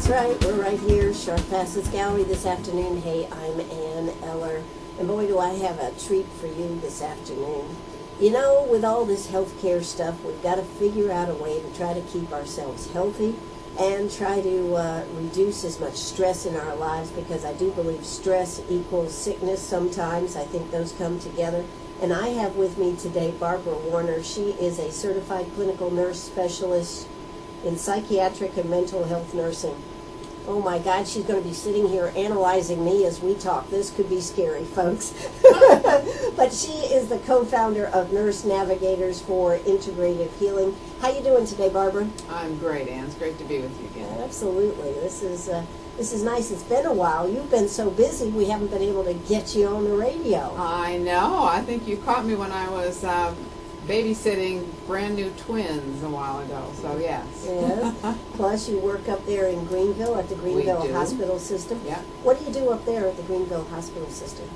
That's right, we're right here, Shark Passage Gallery this afternoon. Hey, I'm Ann Eller, and boy do I have a treat for you this afternoon. You know, with all this healthcare stuff, we've got to figure out a way to try to keep ourselves healthy and try to reduce as much stress in our lives, because I do believe stress equals sickness sometimes. I think those come together. And I have with me today Barbara Warner. She is a certified clinical nurse specialist in psychiatric and mental health nursing. Oh my God, she's going to be sitting here analyzing me as we talk. This could be scary, folks. But she is the co-founder of Nurse Navigators for Integrative Healing. How you doing today, Barbara? I'm great, Ann. It's great to be with you again. Absolutely. This is nice. It's been a while. You've been so busy, we haven't been able to get you on the radio. I know. I think you caught me when I was babysitting brand new twins a while ago, so yes. Yes. Plus you work up there in Greenville at the Greenville Hospital System. Yeah. What do you do up there at the Greenville Hospital System?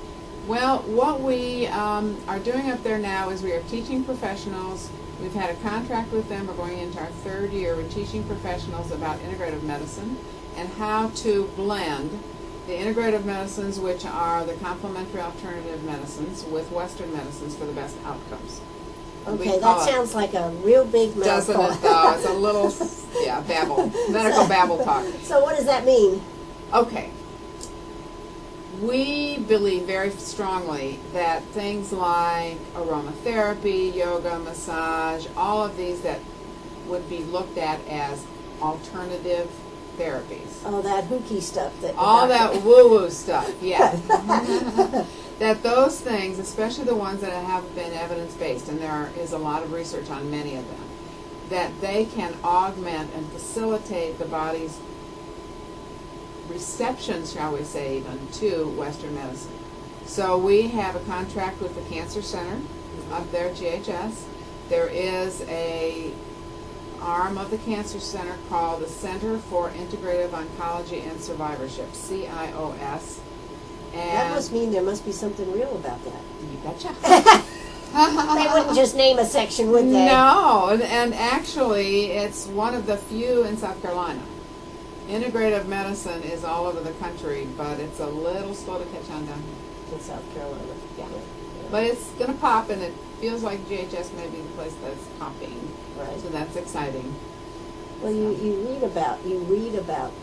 Well, what we are doing up there now is we are teaching professionals. We've had a contract with them. We're going into our third year. We're teaching professionals about integrative medicine and how to blend the integrative medicines, which are the complementary alternative medicines, with Western medicines for the best outcomes. Okay, that sounds like a real big mouthful. Doesn't it, though? It's a little, babble, medical babble talk. So what does that mean? Okay. We believe very strongly that things like aromatherapy, yoga, massage, all of these that would be looked at as alternative therapies. Oh, that hooky stuff. All that woo-woo stuff, yeah. That those things, especially the ones that have been evidence-based, and there is a lot of research on many of them, that they can augment and facilitate the body's reception, shall we say, even to Western medicine. So we have a contract with the Cancer Center up there at GHS. There is a arm of the Cancer Center called the Center for Integrative Oncology and Survivorship, CIOS. And that must mean there must be something real about that. You betcha. They wouldn't just name a section, would they? No, and actually it's one of the few in South Carolina. Integrative medicine is all over the country, but it's a little slow to catch on down here. In South Carolina. Yeah. But it's going to pop, and it feels like GHS may be the place that's popping. Right. So that's exciting. Well, you read about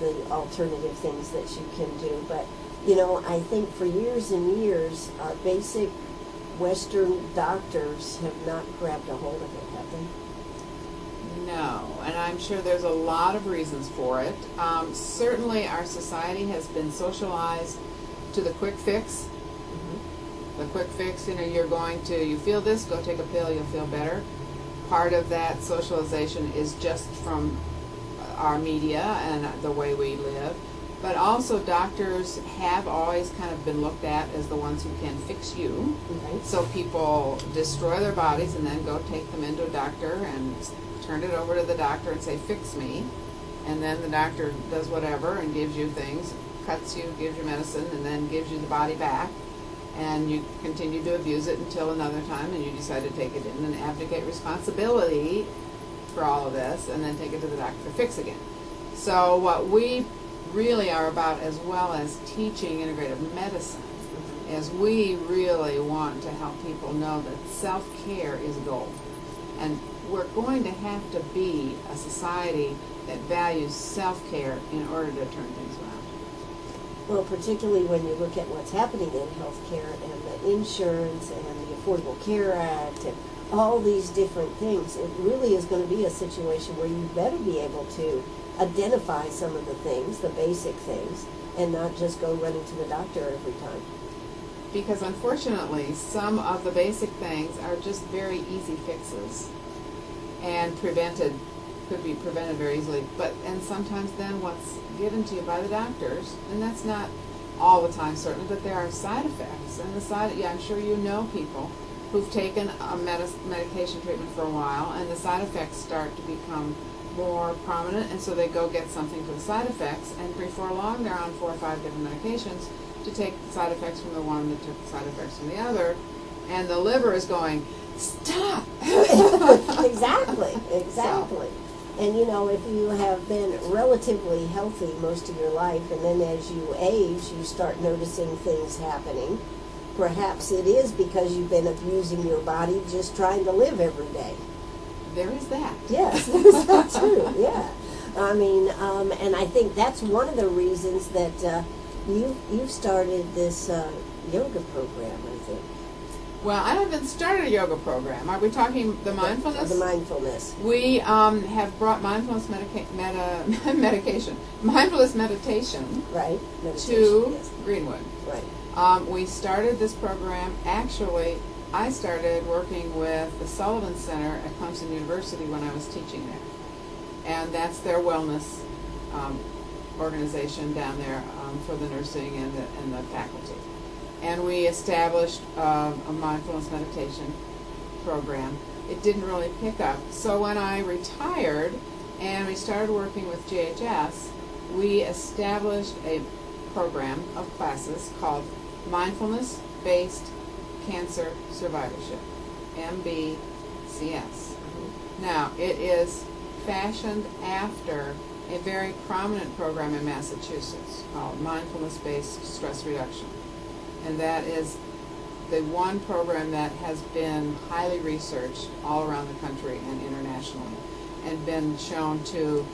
the alternative things that you can do, but you know, I think for years and years, our basic Western doctors have not grabbed a hold of it, have they? No, and I'm sure there's a lot of reasons for it. Certainly our society has been socialized to the quick fix. Mm-hmm. The quick fix, you feel this, go take a pill, you'll feel better. Part of that socialization is just from our media and the way we live. But also doctors have always kind of been looked at as the ones who can fix you. Okay. So people destroy their bodies and then go take them into a doctor and turn it over to the doctor and say, fix me. And then the doctor does whatever and gives you things, cuts you, gives you medicine, and then gives you the body back. And you continue to abuse it until another time, and you decide to take it in and abdicate responsibility for all of this and then take it to the doctor to fix again. So what we really are about, as well as teaching integrative medicine, is we really want to help people know that self-care is gold. And we're going to have to be a society that values self-care in order to turn things around. Well, particularly when you look at what's happening in healthcare and the insurance and the Affordable Care Act and all these different things, it really is going to be a situation where you better be able to identify some of the things, the basic things, and not just go running to the doctor every time. Because unfortunately, some of the basic things are just very easy fixes and could be prevented very easily. And sometimes then what's given to you by the doctors, and that's not all the time certainly, but there are side effects. And I'm sure you know people who've taken a medication treatment for a while, and the side effects start to become more prominent, and so they go get something for the side effects, and before long they're on 4 or 5 different medications to take the side effects from the one that took the side effects from the other, and the liver is going, stop! Exactly. So, And you know, if you have been relatively healthy most of your life, and then as you age, you start noticing things happening, perhaps it is because you've been abusing your body just trying to live every day. There is that. Yes, there's that too, yeah. I mean, and I think that's one of the reasons that you've started this yoga program, I think. Well, I haven't started a yoga program. Are we talking the mindfulness? The mindfulness. We have brought mindfulness mindfulness meditation Right. to Meditation, yes. Greenwood. Right. We started this program, actually, I started working with the Sullivan Center at Clemson University when I was teaching there. And that's their wellness organization down there for the nursing and the faculty. And we established a mindfulness meditation program. It didn't really pick up. So when I retired and we started working with GHS, we established a program of classes called Mindfulness-Based Cancer Survivorship, MBCS. Now, it is fashioned after a very prominent program in Massachusetts called Mindfulness-Based Stress Reduction. And that is the one program that has been highly researched all around the country and internationally, and been shown to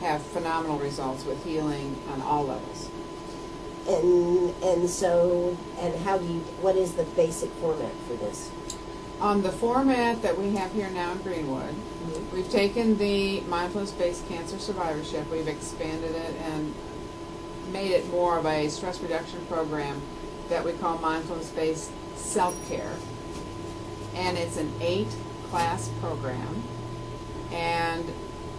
have phenomenal results with healing on all levels. And so, and what is the basic format for this? On the format that we have here now in Greenwood, we've taken the mindfulness-based cancer survivorship, we've expanded it and made it more of a stress reduction program that we call mindfulness-based self-care. And it's an 8-class program. And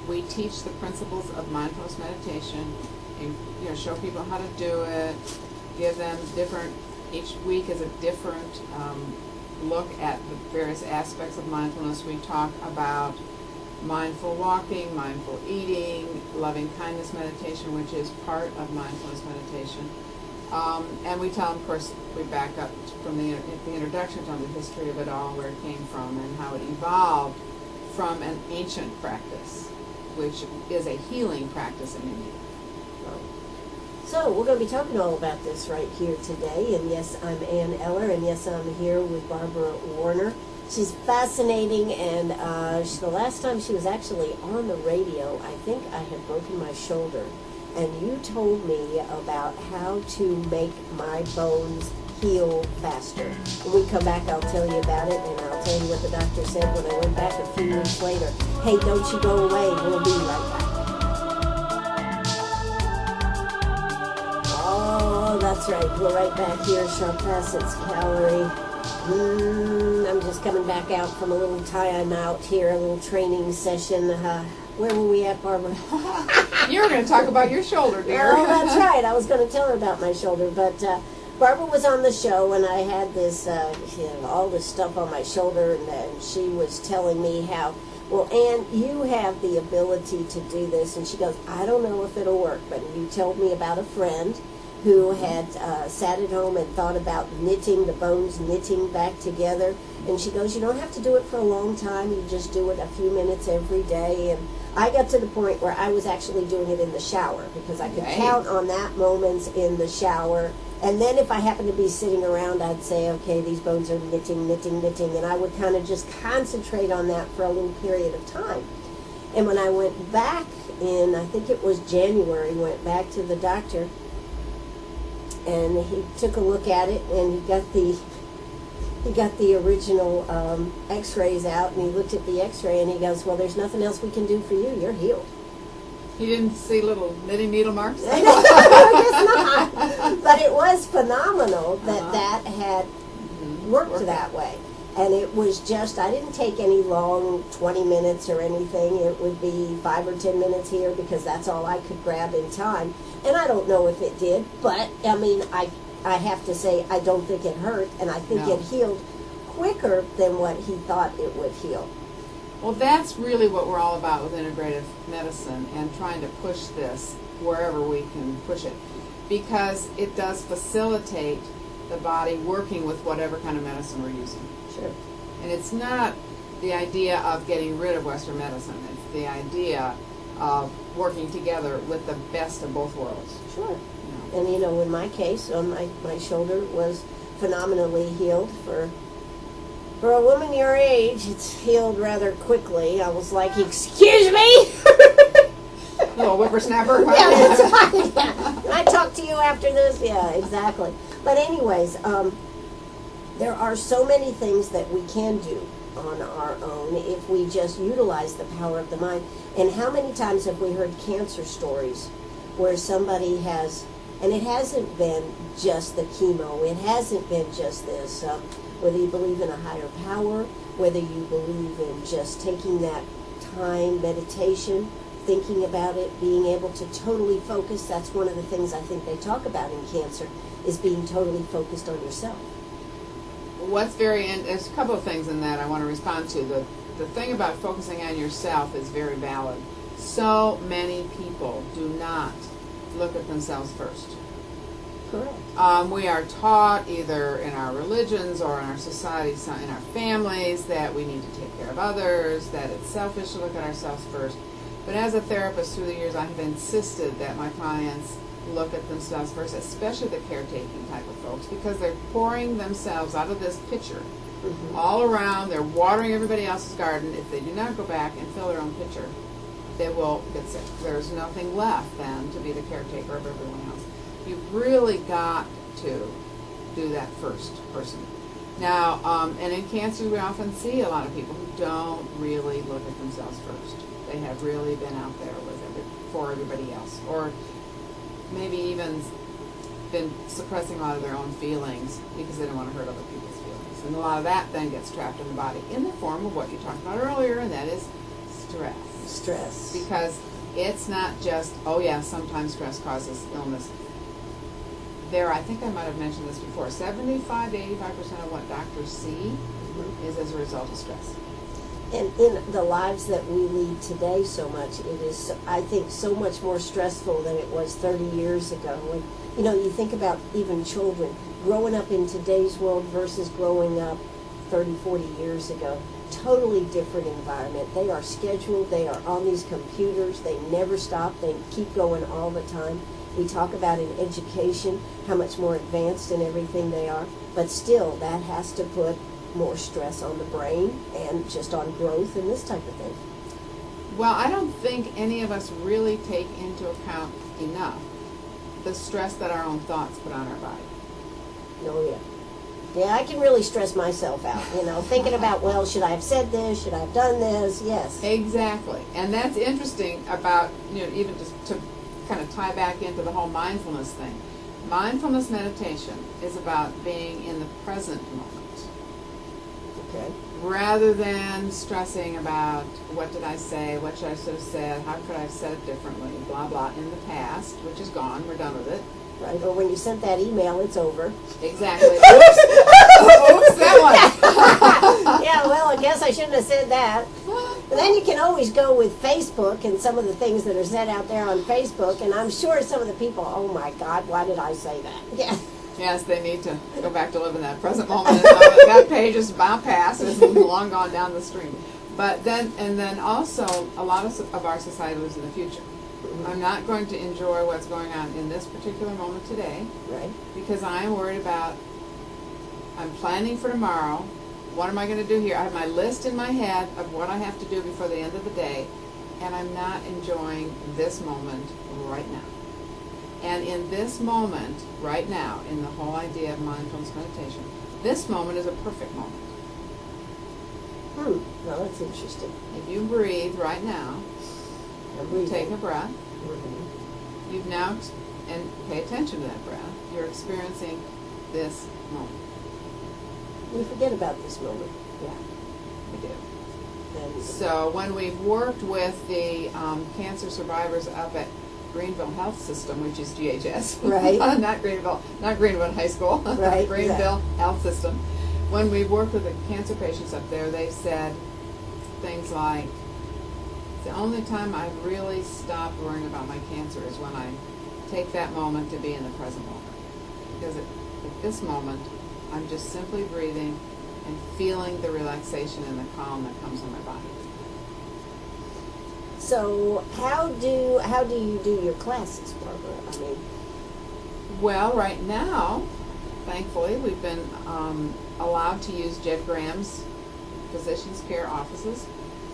we teach the principles of mindfulness meditation, and, show people how to do it, give them each week is a different look at the various aspects of mindfulness. We talk about mindful walking, mindful eating, loving kindness meditation, which is part of mindfulness meditation. And we tell them, of course, we back up from the introduction on the history of it all, where it came from, and how it evolved from an ancient practice, which is a healing practice in India. So we're going to be talking all about this right here today. And yes, I'm Ann Eller, and yes, I'm here with Barbara Warner. She's fascinating, and the last time she was actually on the radio, I think I had broken my shoulder. And you told me about how to make my bones heal faster. When we come back, I'll tell you about it, and I'll tell you what the doctor said when I went back a few weeks later. Hey, don't you go away. We'll be right back. Oh, that's right. We're right back here, Sharp Facets Gallery. I'm just coming back out from a little time out here, a little training session. Where were we at, Barbara? You were going to talk about your shoulder, dear. Oh, that's right. I was going to tell her about my shoulder, but Barbara was on the show, and I had this, all this stuff on my shoulder, and she was telling me how, well, Ann, you have the ability to do this, and she goes, I don't know if it'll work, but you told me about a friend who had sat at home and thought about knitting the bones, knitting back together, and she goes, you don't have to do it for a long time, you just do it a few minutes every day. And I got to the point where I was actually doing it in the shower, because I could count on that moments in the shower. And then if I happened to be sitting around, I'd say, okay, these bones are knitting, knitting, knitting, and I would kind of just concentrate on that for a little period of time. And when I went back in, I think it was January, went back to the doctor, and he took a look at it, and he got the original x-rays out, and he looked at the x-ray, and he goes, well, there's nothing else we can do for you. You're healed. You didn't see little knitting needle marks? I guess not. But it was phenomenal that that had worked that way. And it was just, I didn't take any long 20 minutes or anything. It would be 5 or 10 minutes here, because that's all I could grab in time. And I don't know if it did, but, I mean, I have to say, I don't think it hurt, and I think it healed quicker than what he thought it would heal. Well, that's really what we're all about with integrative medicine, and trying to push this wherever we can push it, because it does facilitate the body working with whatever kind of medicine we're using. Sure. And it's not the idea of getting rid of Western medicine. It's the idea of working together with the best of both worlds. Sure. You know. And in my case, my shoulder was phenomenally healed for a woman your age. It's healed rather quickly. I was like, excuse me? Little whippersnapper. Yeah, that's right. Yeah. Can I talk to you after this? Yeah, exactly. But anyways, there are so many things that we can do on our own if we just utilize the power of the mind. And how many times have we heard cancer stories where somebody has, and it hasn't been just the chemo, it hasn't been just this, whether you believe in a higher power, whether you believe in just taking that time, meditation, thinking about it, being able to totally focus. That's one of the things I think they talk about in cancer, is being totally focused on yourself. There's a couple of things in that I want to respond to. The thing about focusing on yourself is very valid. So many people do not look at themselves first. Correct. We are taught either in our religions or in our societies, in our families, that we need to take care of others, that it's selfish to look at ourselves first. But as a therapist through the years, I have insisted that my clients look at themselves first, especially the caretaking type of folks, because they're pouring themselves out of this pitcher all around. They're watering everybody else's garden. If they do not go back and fill their own pitcher, they will get sick. There's nothing left then to be the caretaker of everyone else. You've really got to do that first person. Now, and in cancer, we often see a lot of people who don't really look at themselves first. They have really been out there for everybody else, or maybe even been suppressing a lot of their own feelings because they don't want to hurt other people's feelings. And a lot of that then gets trapped in the body in the form of what you talked about earlier, and that is stress. Stress. Because it's not just, oh yeah, sometimes stress causes illness. I think I might have mentioned this before, 75 to 85% of what doctors see is as a result of stress. And in the lives that we lead today so much, it is, I think, so much more stressful than it was 30 years ago. And, you think about even children growing up in today's world versus growing up 30, 40 years ago. Totally different environment. They are scheduled. They are on these computers. They never stop. They keep going all the time. We talk about in education how much more advanced in everything they are. But still, that has to put more stress on the brain and just on growth and this type of thing. Well, I don't think any of us really take into account enough the stress that our own thoughts put on our body. Oh, yeah. Yeah, I can really stress myself out, thinking about, well, should I have said this? Should I have done this? Yes. Exactly. And that's interesting about, even just to kind of tie back into the whole mindfulness thing. Mindfulness meditation is about being in the present moment. Okay. Rather than stressing about what did I say, what should I have said, how could I have said it differently, blah, blah, in the past, which is gone, we're done with it. Right, or when you sent that email, it's over. Exactly. Oops! Oops, that one! Yeah, well, I guess I shouldn't have said that. But then you can always go with Facebook and some of the things that are said out there on Facebook, and I'm sure some of the people, oh my God, why did I say that? Yeah. Yes, they need to go back to live in that present moment. That page is bypassed. It's long gone down the stream. But then also, a lot of our society lives in the future. I'm not going to enjoy what's going on in this particular moment today. Right. Because I'm worried about, I'm planning for tomorrow. What am I going to do here? I have my list in my head of what I have to do before the end of the day, and I'm not enjoying this moment right now. And in this moment, right now, in the whole idea of mindfulness meditation, this moment is a perfect moment. Well, that's interesting. If you breathe right now, take a breath, you've now, and pay attention to that breath, you're experiencing this moment. We forget about this moment. Yeah, we do. And So when we've worked with the cancer survivors up at Greenville Health System, which is GHS, Right. not Greenville High School, Right, Greenville Health System. When we've worked with the cancer patients up there, they've said things like, the only time I really stop worrying about my cancer is when I take that moment to be in the present moment. Because at this moment, I'm just simply breathing, and feeling the relaxation and the calm that comes in my body. So how do you do your classes, Barbara? I mean, well, right now, thankfully, we've been allowed to use Jed Graham's physician's care offices.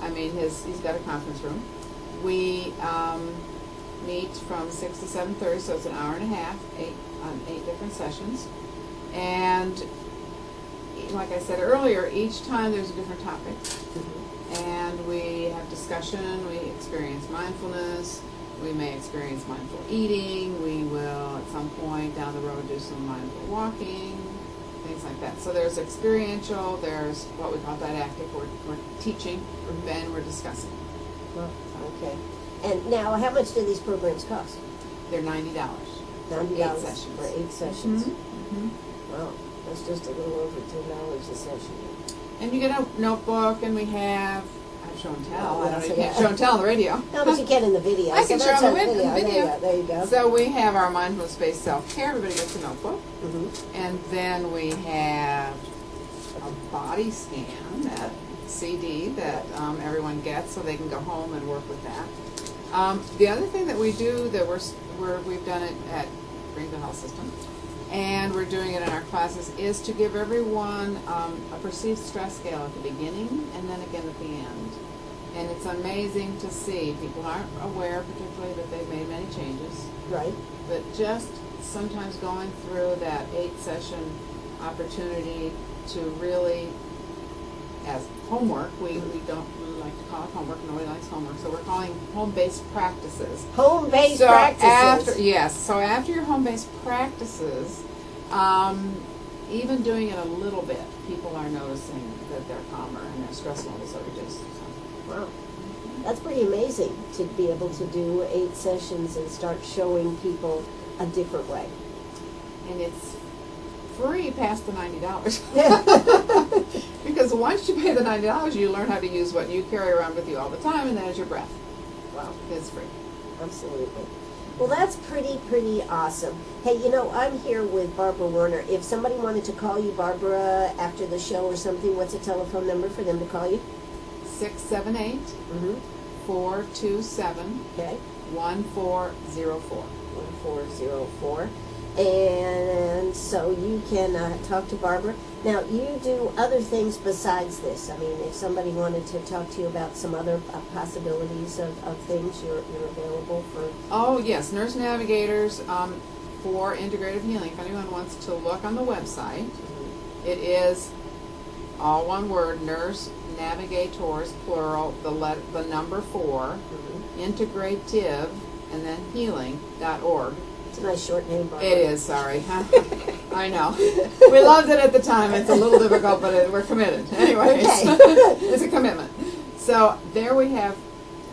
I mean, he's got a conference room. We meet from 6 to 7:30, so it's an hour and a half, 8 different sessions. And like I said earlier, each time there's a different topic. And we have discussion, we experience mindfulness, we may experience mindful eating, we will at some point down the road do some mindful walking, things like that. So there's experiential, there's what we call didactic, we're teaching, then we're discussing. well, okay. And now, how much do these programs cost? They're $90. $90 8 sessions. for 8 sessions. Mm-hmm. Wow, that's just a little over $10 a session. And you get a notebook, and we have, I show and tell. Oh, I don't know, so you can't yeah. show and tell on the radio. No, but you can in the video. I can so show that's on on the video. There you go. So we have our mindfulness-based self-care. Everybody gets a notebook. Mm-hmm. And then we have a body scan, that CD that everyone gets, so they can go home and work with that. The other thing that we do that we've done it at Greenville Health System, and we're doing it in our classes, is to give everyone a perceived stress scale at the beginning and then again at the end. And it's amazing to see. People aren't aware, particularly, that they've made many changes. Right. But just sometimes going through that 8-session opportunity to really, as homework, we don't really like to call it homework. Nobody likes homework. So we're calling home-based practices. Home-based So practices. So after your home-based practices, even doing it a little bit, people are noticing that they're calmer and their stress levels are reduced. So. Wow. That's pretty amazing to be able to do 8 sessions and start showing people a different way. And it's free past the $90. Because once you pay the $90, you learn how to use what you carry around with you all the time, and that is your breath. Wow. It's free. Absolutely. Well, that's pretty awesome. Hey, I'm here with Barbara Werner. If somebody wanted to call you, Barbara, after the show or something, what's a telephone number for them to call you? 678 427 Okay. 1404. 1404. And so you can talk to Barbara. Now, you do other things besides this. I mean, if somebody wanted to talk to you about some other possibilities of things, you're available for... Oh, yes, Nurse Navigators for integrative healing. If anyone wants to look on the website, it is all one word, Nurse Navigators, plural, the number 4, integrative, and then healing.org. It's a nice short name, Barbara. It is, sorry. I know. We loved it at the time. It's a little difficult, but we're committed. Anyways, Okay. It's a commitment. So there we have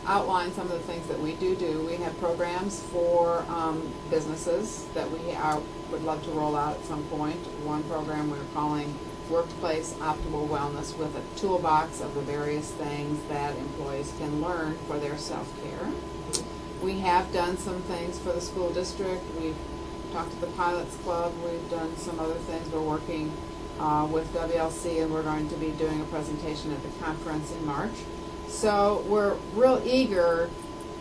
outlined some of the things that we do. We have programs for businesses that we would love to roll out at some point. One program we're calling Workplace Optimal Wellness, with a toolbox of the various things that employees can learn for their self-care. We have done some things for the school district. We've talked to the Pilots Club. We've done some other things. We're working with WLC, and we're going to be doing a presentation at the conference in March. So we're real eager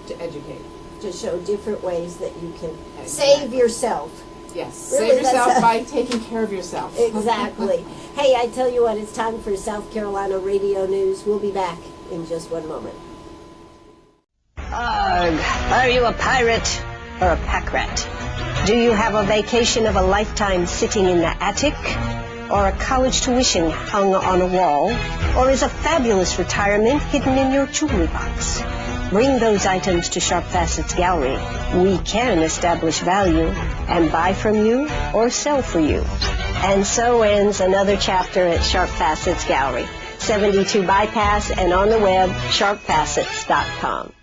to educate. To show different ways that you can Exactly. save yourself. Yes, Really, save yourself that's by taking care of yourself. Exactly. Hey, I tell you what, it's time for South Carolina Radio News. We'll be back in just one moment. Ugh, are you a pirate or a pack rat? Do you have a vacation of a lifetime sitting in the attic? Or a college tuition hung on a wall? Or is a fabulous retirement hidden in your jewelry box? Bring those items to Sharp Facets Gallery. We can establish value and buy from you or sell for you. And so ends another chapter at Sharp Facets Gallery, 72 Bypass, and on the web, sharpfacets.com.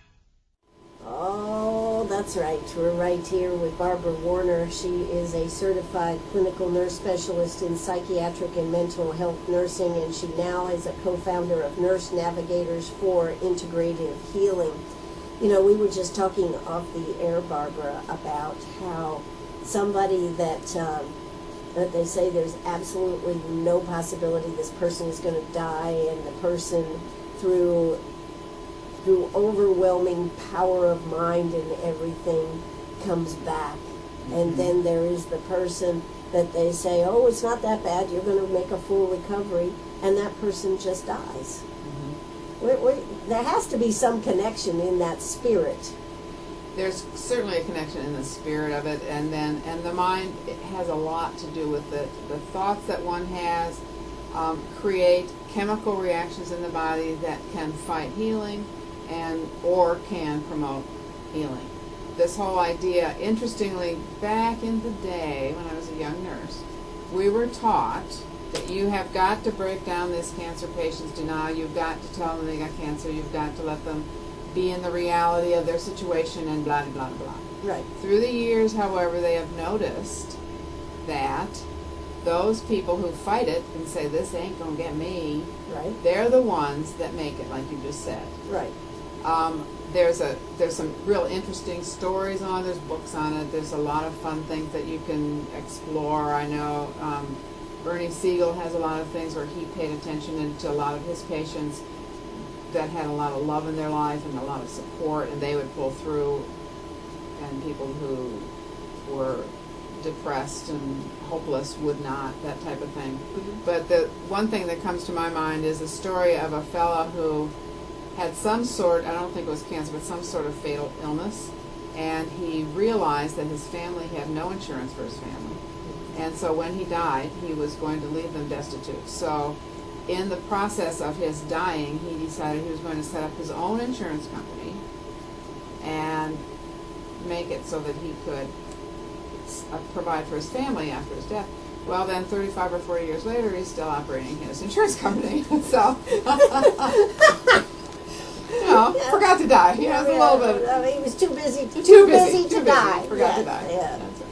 Oh, that's right. We're right here with Barbara Werner. She is a certified clinical nurse specialist in psychiatric and mental health nursing, and she now is a co-founder of Nurse Navigators for integrative healing. We were just talking off the air, Barbara, about how somebody that that they say there's absolutely no possibility this person is going to die, and the person through overwhelming power of mind and everything comes back. And then there is the person that they say, oh, it's not that bad, you're going to make a full recovery, and that person just dies. There has to be some connection in that spirit. There's certainly a connection in the spirit of it, and the mind, it has a lot to do with the thoughts that one has create chemical reactions in the body that can fight healing or can promote healing. This whole idea, interestingly, back in the day when I was a young nurse, we were taught that you have got to break down this cancer patient's denial. You've got to tell them they got cancer. You've got to let them be in the reality of their situation and blah, blah, blah. Right. Through the years, however, they have noticed that those people who fight it and say, this ain't going to get me, Right. they're the ones that make it, like you just said. Right. There's some real interesting stories on it. There's books on it. There's a lot of fun things that you can explore. I know Bernie Siegel has a lot of things where he paid attention to a lot of his patients that had a lot of love in their life and a lot of support, and they would pull through, and people who were depressed and hopeless would not, that type of thing. Mm-hmm. But the one thing that comes to my mind is a story of a fella who had some sort, I don't think it was cancer, but some sort of fatal illness, and he realized that his family had no insurance for his family. And so when he died, he was going to leave them destitute. So in the process of his dying, he decided he was going to set up his own insurance company and make it so that he could provide for his family after his death. Well, then 35 or 40 years later, he's still operating his insurance company. So, forgot to die. It was a little bit. I mean, he was too busy to die. Forgot to die. Yeah. That's right.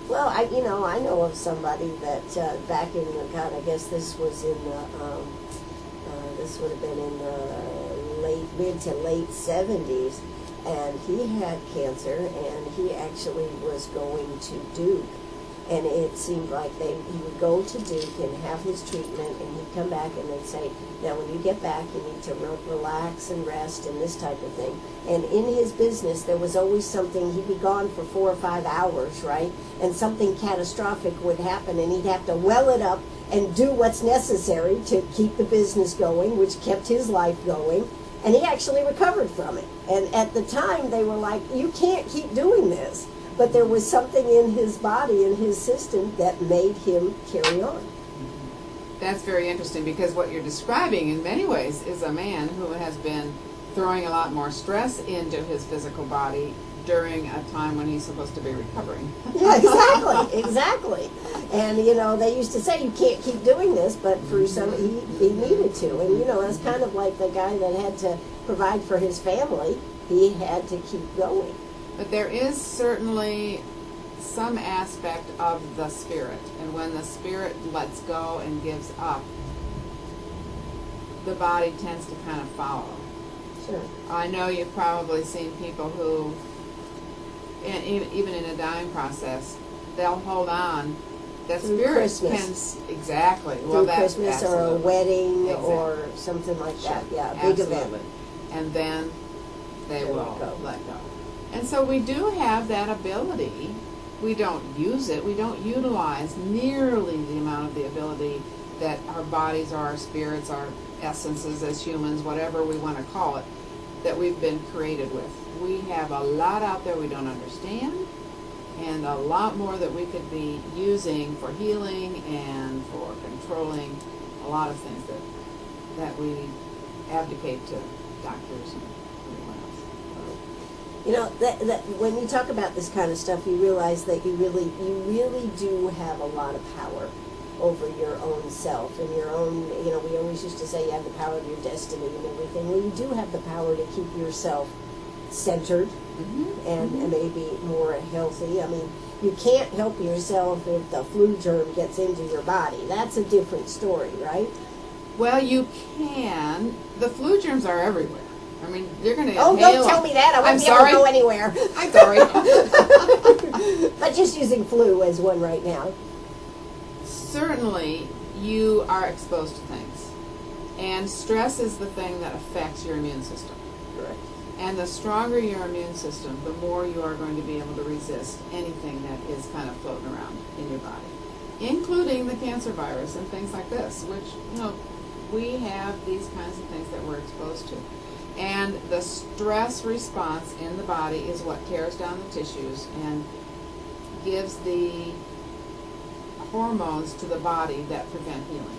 Well, I know of somebody that back in God, I guess this was in the this would have been in the mid to late 70s, and he had cancer, and he actually was going to Duke. And it seemed like he would go to Duke and have his treatment, and he'd come back and they'd say, now when you get back, you need to relax and rest and this type of thing. And in his business, there was always something, he'd be gone for 4 or 5 hours, right? And something catastrophic would happen, and he'd have to well it up and do what's necessary to keep the business going, which kept his life going. And he actually recovered from it. And at the time, they were like, you can't keep doing this. But there was something in his body, in his system, that made him carry on. That's very interesting, because what you're describing in many ways is a man who has been throwing a lot more stress into his physical body during a time when he's supposed to be recovering. Yeah, exactly. And, they used to say you can't keep doing this, but for some, he needed to. And, it's kind of like the guy that had to provide for his family. He had to keep going. But there is certainly some aspect of the spirit, and when the spirit lets go and gives up, the body tends to kind of follow. Sure. I know you've probably seen people who, even in a dying process, they'll hold on. That Through spirit Christmas. can exactly. Through Christmas or a wedding Exactly. or something like that. Sure. Yeah, a big Absolutely. event. And then they They will let go. And so we do have that ability. We don't use it. We don't utilize nearly the amount of the ability that our bodies or our spirits, our essences as humans, whatever we want to call it, that we've been created with. We have a lot out there we don't understand, and a lot more that we could be using for healing and for controlling a lot of things that we abdicate to doctors and everyone else. That when you talk about this kind of stuff, you realize that you really do have a lot of power over your own self and your own. We always used to say you have the power of your destiny and everything. Well, you do have the power to keep yourself centered and maybe more healthy. I mean, you can't help yourself if the flu germ gets into your body. That's a different story, right? Well, you can. The flu germs are everywhere. I mean, you're going to Oh, don't tell me that. I won't be able to go anywhere. I'm sorry. But just using flu as one right now. certainly you are exposed to things. And stress is the thing that affects your immune system. Correct. And the stronger your immune system, the more you are going to be able to resist anything that is kind of floating around in your body, including the cancer virus and things like this, which, we have these kinds of things that we're exposed to. And the stress response in the body is what tears down the tissues and gives the hormones to the body that prevent healing.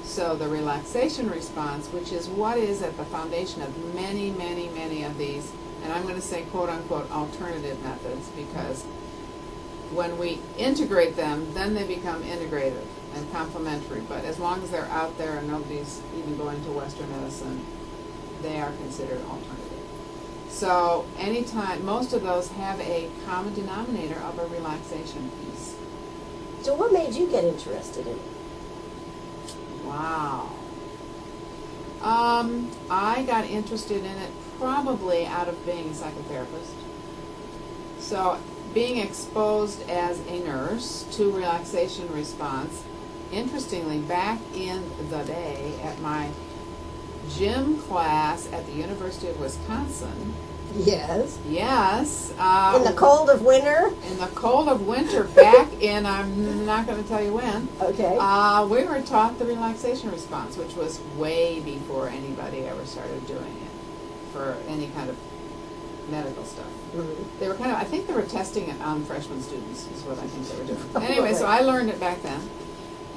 So the relaxation response, which is what is at the foundation of many, many, many of these, and I'm going to say quote-unquote alternative methods, because when we integrate them, then they become integrative and complementary. But as long as they're out there and nobody's even going to Western medicine, they are considered alternative. So anytime, most of those have a common denominator of a relaxation piece. So what made you get interested in it? Wow. I got interested in it probably out of being a psychotherapist. So being exposed as a nurse to relaxation response, interestingly, back in the day at my gym class at the University of Wisconsin. Yes. Yes. In the cold of winter? In the cold of winter, back in, I'm not going to tell you when. Okay. We were taught the relaxation response, which was way before anybody ever started doing it for any kind of medical stuff. Mm-hmm. They were I think they were testing it on freshman students, is what I think they were doing. Anyway, so I learned it back then.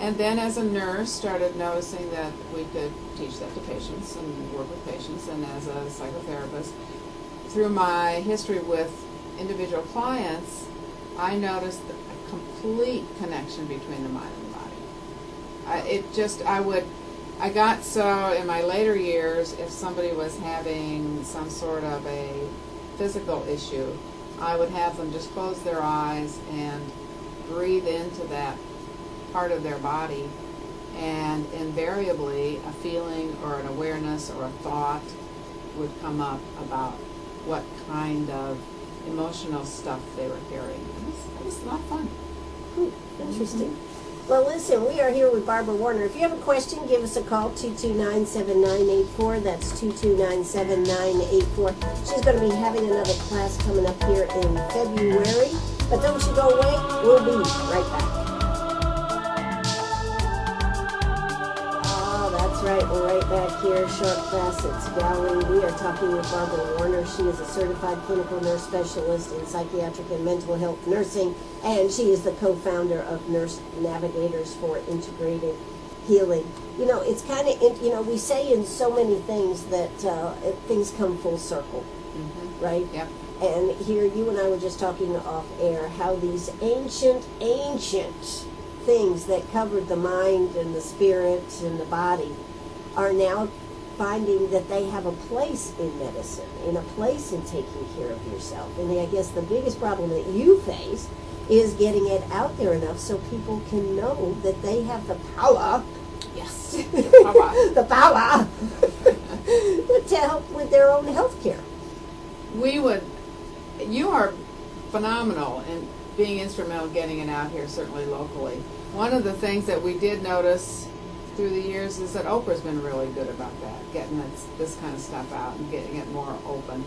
And then as a nurse, started noticing that we could teach that to patients and work with patients. And as a psychotherapist, through my history with individual clients, I noticed a complete connection between the mind and the body. I got so in my later years, if somebody was having some sort of a physical issue, I would have them just close their eyes and breathe into that part of their body, and invariably a feeling or an awareness or a thought would come up about what kind of emotional stuff they were carrying. It was a lot of fun. Interesting. Mm-hmm. Well, listen, we are here with Barbara Warner. If you have a question, give us a call, 229-7984. That's 229-7984. She's going to be having another class coming up here in February. But don't you go away. We'll be right back. Right, we're right back here, Sharp Facets Gallery. We are talking with Barbara Warner. She is a certified clinical nurse specialist in psychiatric and mental health nursing, and she is the co-founder of Nurse Navigators for Integrative Healing. It's kind of, we say in so many things that things come full circle, mm-hmm. right? Yep. And here, you and I were just talking off air, how these ancient things that covered the mind and the spirit and the body are now finding that they have a place in medicine, in a place in taking care of yourself. And I guess the biggest problem that you face is getting it out there enough so people can know that they have the power. Yes, the power to help with their own health care. You are phenomenal in being instrumental in getting it out here, certainly locally. One of the things that we did notice through the years is that Oprah's been really good about that, getting this kind of stuff out and getting it more open.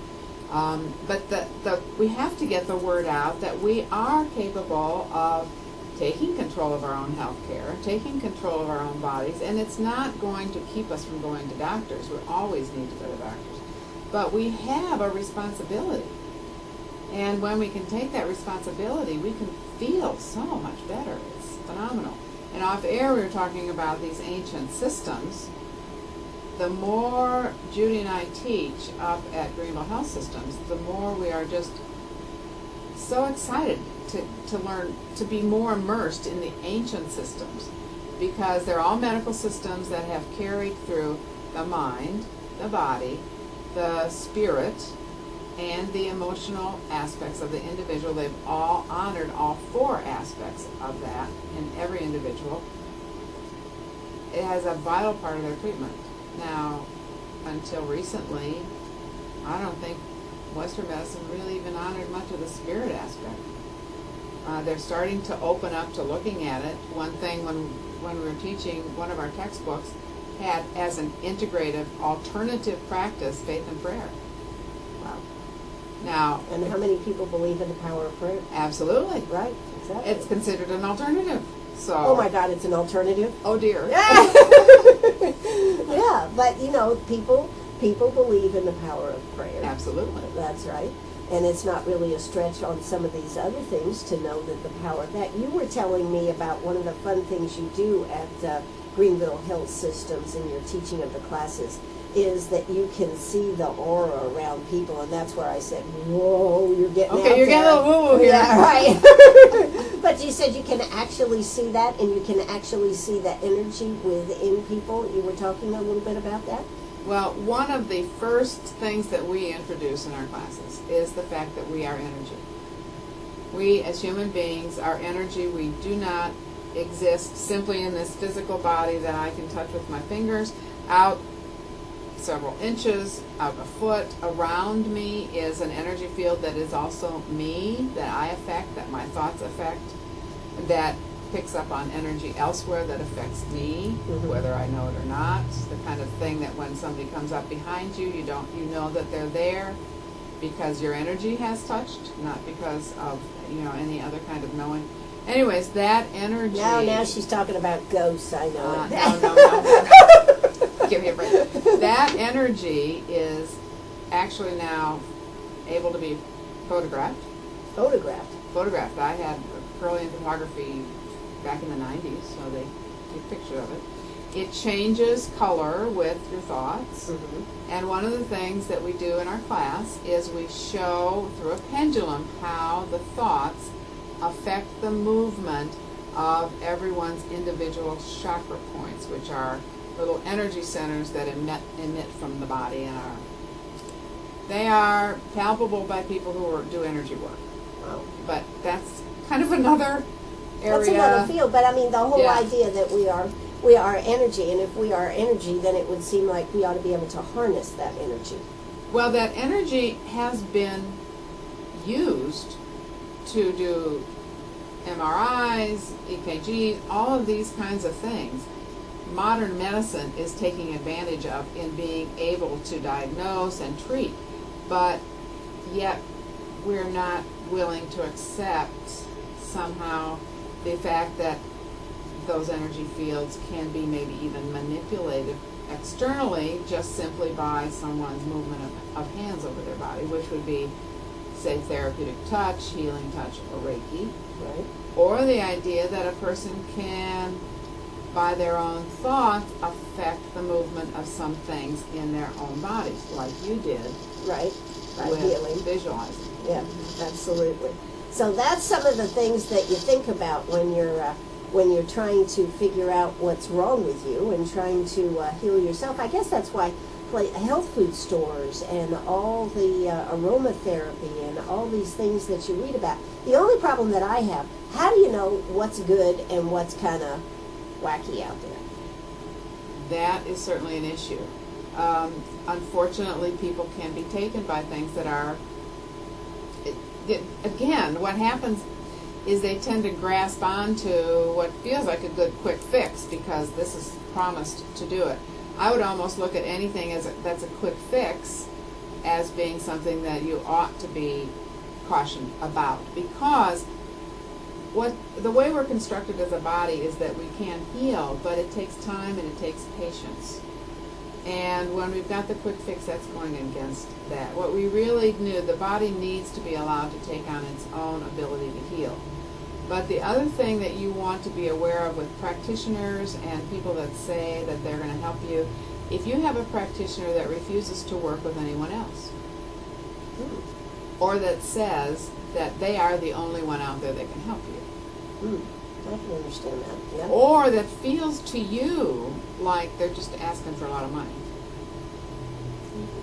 But we have to get the word out that we are capable of taking control of our own health care, taking control of our own bodies, and it's not going to keep us from going to doctors. We always need to go to doctors. But we have a responsibility. And when we can take that responsibility, we can feel so much better. It's phenomenal. And off air, we were talking about these ancient systems. The more Judy and I teach up at Greenville Health Systems, the more we are just so excited to learn, to be more immersed in the ancient systems, because they're all medical systems that have carried through the mind, the body, the spirit, and the emotional aspects of the individual. They've all honored all four aspects of that in every individual. It has a vital part of their treatment. Now, until recently, I don't think Western medicine really even honored much of the spirit aspect They're starting to open up to looking at it. One thing when we were teaching, one of our textbooks had as an integrative alternative practice faith and prayer. Wow. Now, And how many people believe in the power of prayer? absolutely, Right, exactly. it's considered an alternative. So, Oh my God, it's an alternative. oh dear. Yeah, but you know, people believe in the power of prayer. Absolutely. That's right. And it's not really a stretch on some of these other things to know that the power of that. You were telling me about one of the fun things you do at Greenville Health Systems in your teaching of the classes is that you can see the aura around people, and that's where I said, whoa, you're getting out Okay, you're there. getting a little woo-woo here. Yeah, right. But you said you can actually see that, and you can actually see the energy within people. You were talking a little bit about that? Well, one of the first things that we introduce in our classes is the fact that we are energy. We, as human beings, are energy. We do not exist simply in this physical body that I can touch with my fingers. Out several inches, out a foot, around me is an energy field that is also me, that I affect, that my thoughts affect, that picks up on energy elsewhere that affects me, whether I know it or not. It's the kind of thing that when somebody comes up behind you, you know that they're there because your energy has touched, not because of any other kind of knowing. Anyways, that energy. Now she's talking about ghosts. I know it. No. Give me a break. That energy is actually now able to be photographed. Photographed. I had early in photography back in the 90s, so they take pictures of it. It changes color with your thoughts. Mm-hmm. And one of the things that we do in our class is we show through a pendulum how the thoughts affect the movement of everyone's individual chakra points, which are little energy centers that emit from the body and they are palpable by people who do energy work. Wow. But that's kind of another area. That's another field, but I mean the whole Yeah. idea that we are energy, and if we are energy, then it would seem like we ought to be able to harness that energy. Well, that energy has been used to do MRIs, EKGs, all of these kinds of things. Modern medicine is taking advantage of in being able to diagnose and treat, but yet we're not willing to accept somehow the fact that those energy fields can be maybe even manipulated externally just simply by someone's movement of hands over their body, which would be, say, therapeutic touch, healing touch, or Reiki. Right. Or the idea that a person can, by their own thoughts, affect the movement of some things in their own bodies, like you did Right. By with healing. visualizing. Yeah, absolutely. So that's some of the things that you think about when you're trying to figure out what's wrong with you and trying to heal yourself. I guess that's why health food stores and all the aromatherapy and all these things that you read about. The only problem that I have, how do you know what's good and what's kind of wacky out there? That is certainly an issue. Unfortunately, people can be taken by things that are, again, what happens is they tend to grasp onto what feels like a good quick fix because this is promised to do it. I would almost look at anything that's a quick fix as being something that you ought to be cautioned about, because the way we're constructed as a body is that we can heal, but it takes time and it takes patience. And when we've got the quick fix, that's going against that. What we really knew, the body needs to be allowed to take on its own ability to heal. But the other thing that you want to be aware of with practitioners and people that say that they're going to help you, if you have a practitioner that refuses to work with anyone else, or that says that they are the only one out there that can help you, I can understand that, yeah. or that feels to you like they're just asking for a lot of money,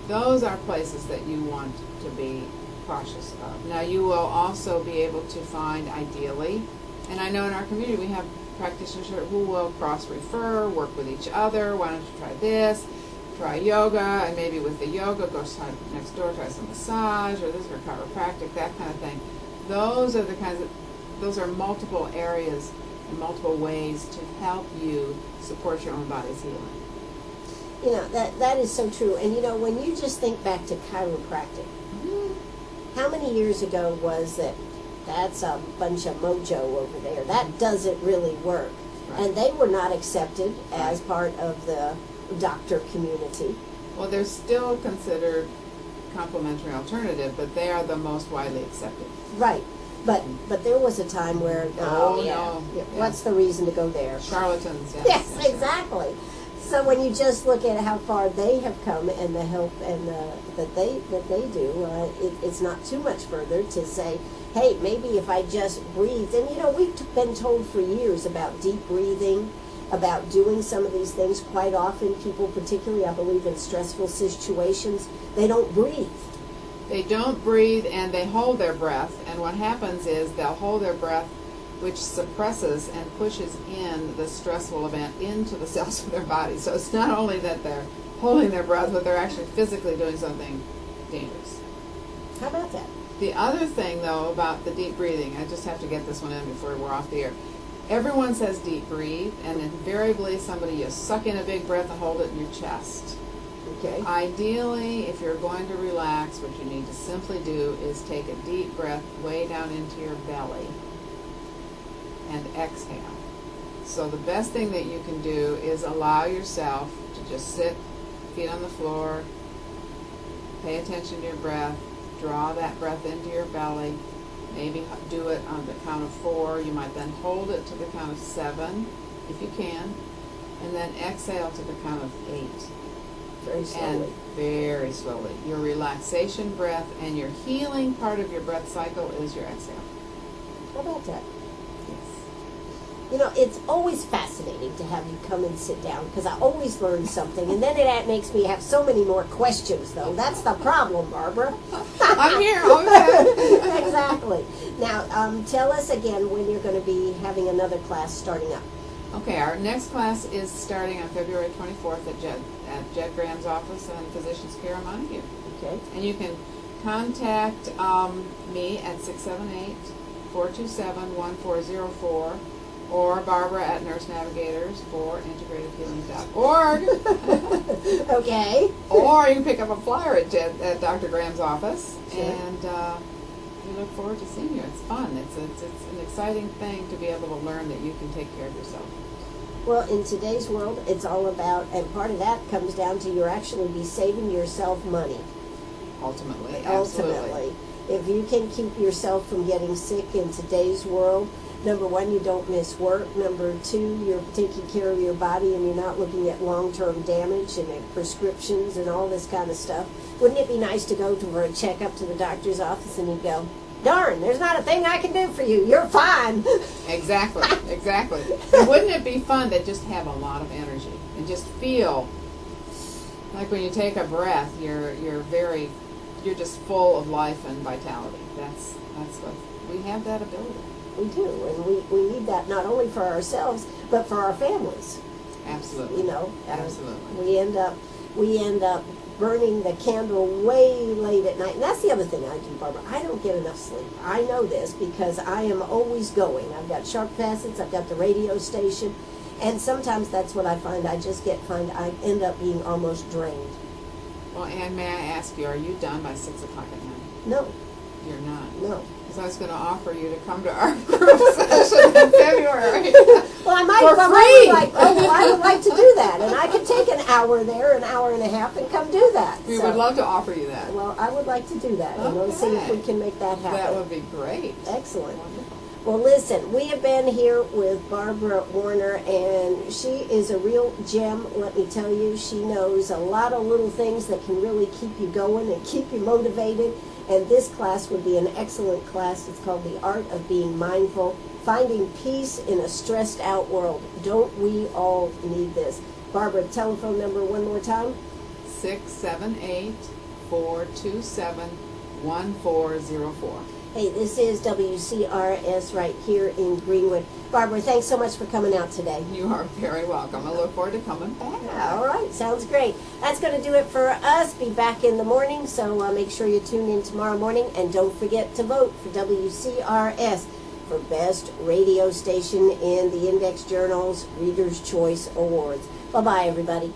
those are places that you want to be cautious of. Now, you will also be able to find, ideally, and I know in our community we have practitioners who will cross-refer, work with each other. Why don't you try this, try yoga, and maybe with the yoga, go next door, try some massage, or this for chiropractic, that kind of thing. Those are the kinds of those are multiple areas and multiple ways to help you support your own body's healing. You know, that is so true. And you know, when you just think back to chiropractic, how many years ago was it? That's a bunch of mojo over there. That doesn't really work. Right. And they were not accepted as part of the doctor community. Well, they're still considered complementary alternative, but they are the most widely accepted. Right. But there was a time where, no. yeah, what's the reason to go there? Charlatans, yes. Yes, exactly. So when you just look at how far they have come and the help and that they do, it's not too much further to say, hey, maybe if I just breathe. And you know, we've been told for years about deep breathing, about doing some of these things. Quite often people, particularly I believe in stressful situations, they don't breathe. They don't breathe and they hold their breath, and what happens is they'll hold their breath, which suppresses and pushes in the stressful event into the cells of their body. So it's not only that they're holding their breath, but they're actually physically doing something dangerous. How about that? The other thing, though, about the deep breathing, I just have to get this one in before we're off the air. Everyone says deep breathe, and invariably you suck in a big breath and hold it in your chest. Okay. Ideally, if you're going to relax, what you need to simply do is take a deep breath way down into your belly and exhale. So the best thing that you can do is allow yourself to just sit, feet on the floor, pay attention to your breath, draw that breath into your belly, maybe do it on the count of 4. You might then hold it to the count of 7, if you can, and then exhale to the count of 8. Very slowly. And very slowly. Your relaxation breath and your healing part of your breath cycle is your exhale. How about that? Yes. You know, it's always fascinating to have you come and sit down because I always learn something, and then it makes me have so many more questions, though. That's the problem, Barbara. I'm here. Okay. Exactly. Now, tell us again when you're going to be having another class starting up. Okay, our next class is starting on February 24th at Jed Graham's office on Physicians Care in Montague. Okay. And you can contact me at 678-427-1404 or Barbara at Nurse Navigators for integratedhealing.org. Okay. Or you can pick up a flyer at Dr. Graham's office. Sure. And we look forward to seeing you. It's fun. It's an exciting thing to be able to learn that you can take care of yourself. Well, in today's world, it's all about, and part of that comes down to you're actually be saving yourself money. Ultimately, absolutely. Ultimately. If you can keep yourself from getting sick in today's world, number one, you don't miss work. Number two, you're taking care of your body and you're not looking at long-term damage and at prescriptions and all this kind of stuff. Wouldn't it be nice to go for a checkup to the doctor's office and he'd go, darn, there's not a thing I can do for you. You're fine. Exactly. And wouldn't it be fun to just have a lot of energy and just feel like when you take a breath, you're just full of life and vitality. That's what we have that ability. We do, and we need that not only for ourselves but for our families. Absolutely. You know, absolutely. We end up burning the candle way late at night. And that's the other thing I do, Barbara. I don't get enough sleep. I know this because I am always going. I've got sharp facets, I've got the radio station, and sometimes that's what I find. I end up being almost drained. Well, Anne, may I ask you, are you done by 6 o'clock at night? No. You're not? No. Because I was going to offer you to come to our group session in February. Well, I might. For free. I would like to do that, and I could take an hour there, an hour and a half, and come do that. We would love to offer you that. Well, I would like to do that, and we'll see if we can make that happen. That would be great. Excellent. Wonderful. Well, listen, we have been here with Barbara Warner, and she is a real gem, let me tell you. She knows a lot of little things that can really keep you going and keep you motivated, and this class would be an excellent class. It's called The Art of Being Mindful, Finding Peace in a Stressed Out World. Don't we all need this? Barbara, telephone number one more time. 678-427-1404. Hey, this is WCRS right here in Greenwood. Barbara, thanks so much for coming out today. You are very welcome. I look forward to coming back. All right, sounds great. That's going to do it for us. Be back in the morning, so make sure you tune in tomorrow morning. And don't forget to vote for WCRS. for Best Radio Station in the Index Journal's Reader's Choice Awards. Bye-bye, everybody.